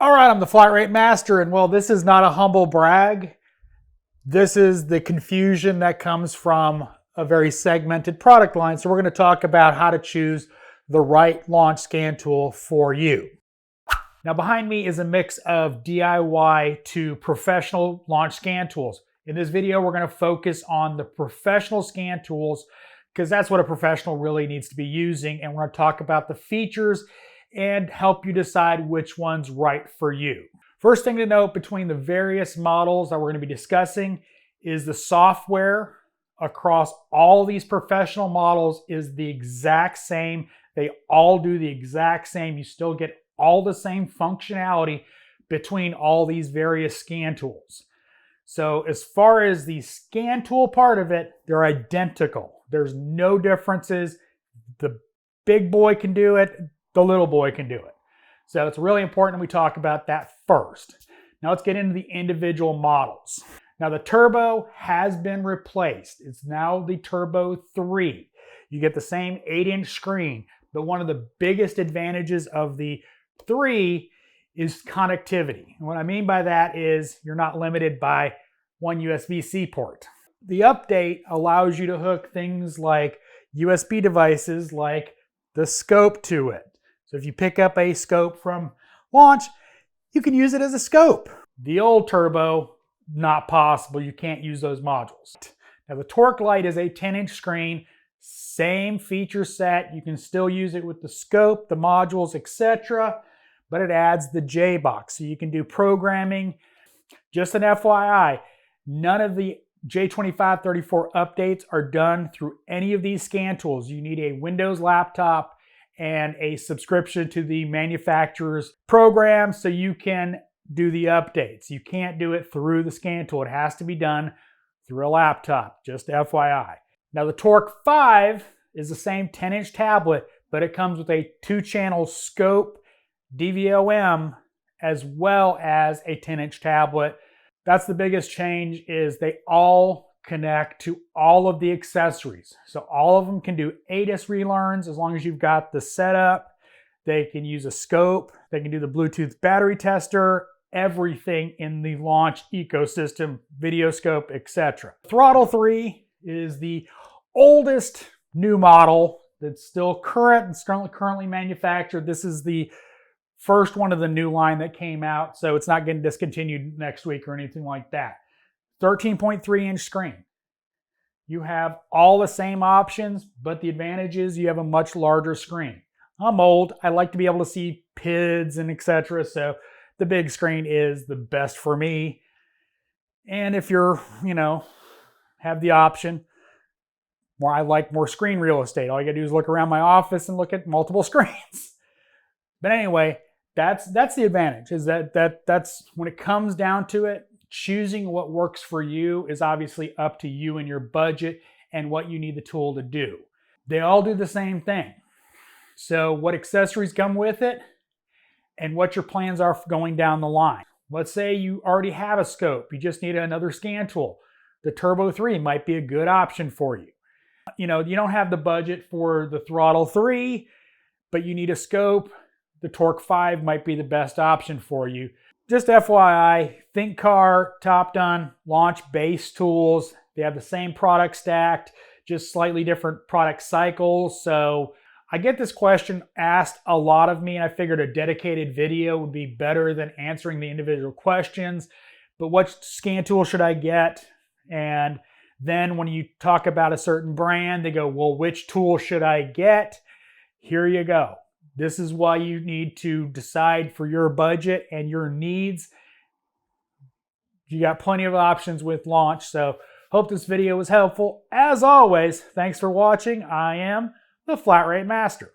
All right, I'm the flat rate master, and well, this is not a humble brag. This is the confusion that comes from a very segmented product line. So we're going to talk about how to choose the right launch scan tool for you. Now behind me is a mix of DIY to professional launch scan tools. In this video, we're going to focus on the professional scan tools because that's what a professional really needs to be using. And we're going to talk about the features and help you decide which one's right for you. First thing to note between the various models that we're going to be discussing is the software across all these professional models is the exact same. They all do the exact same. You still get all the same functionality between all these various scan tools. So as far as the scan tool part of it, they're identical. There's no differences. The big boy can do it. The little boy can do it. So it's really important we talk about that first. Now let's get into the individual models. Now the Turbo has been replaced. It's now the Turbo 3. You get the same 8-inch screen, but one of the biggest advantages of the 3 is connectivity. And what I mean by that is you're not limited by one USB-C port. The update allows you to hook things like USB devices like the scope to it. So if you pick up a scope from launch, you can use it as a scope. The old Turbo, not possible. You can't use those modules. Now the Torx Lite is a 10-inch screen, same feature set. You can still use it with the scope, the modules, etc. But it adds the J box, so you can do programming. Just an FYI, none of the J2534 updates are done through any of these scan tools. You need a Windows laptop and a subscription to the manufacturer's program so you can do the updates. You can't do it through the scan tool. It has to be done through a laptop, just FYI. Now the Torx 5 is the same 10-inch tablet, but it comes with a 2-channel scope DVOM as well as a 10-inch tablet. That's the biggest change, is they all connect to all of the accessories. So all of them can do ADIS relearns as long as you've got the setup. They can use a scope. They can do the Bluetooth battery tester, everything in the launch ecosystem, video scope, etc. Throttle 3 is the oldest new model that's still current and currently manufactured. This is the first one of the new line that came out, so it's not getting discontinued next week or anything like that. 13.3-inch screen. You have all the same options, but the advantage is you have a much larger screen. I'm old. I like to be able to see PIDs and etc. So the big screen is the best for me. And if you're, have the option, well, I like more screen real estate. All you gotta do is look around my office and look at multiple screens. But anyway, that's the advantage, is that's when it comes down to it, choosing what works for you is obviously up to you and your budget and what you need the tool to do. They all do the same thing. So what accessories come with it and what your plans are going down the line. Let's say you already have a scope. You just need another scan tool. The Turbo 3 might be a good option for you. You don't have the budget for the Throttle 3, but you need a scope. The Torx 5 might be the best option for you. Just FYI, Think Car, Top Done, launch base tools. They have the same product stacked, just slightly different product cycles. So I get this question asked a lot of me, and I figured a dedicated video would be better than answering the individual questions. But what scan tool should I get? And then when you talk about a certain brand, they go, well, which tool should I get? Here you go. This is why you need to decide for your budget and your needs. You got plenty of options with launch. So hope this video was helpful. As always, thanks for watching. I am the Flat Rate Master.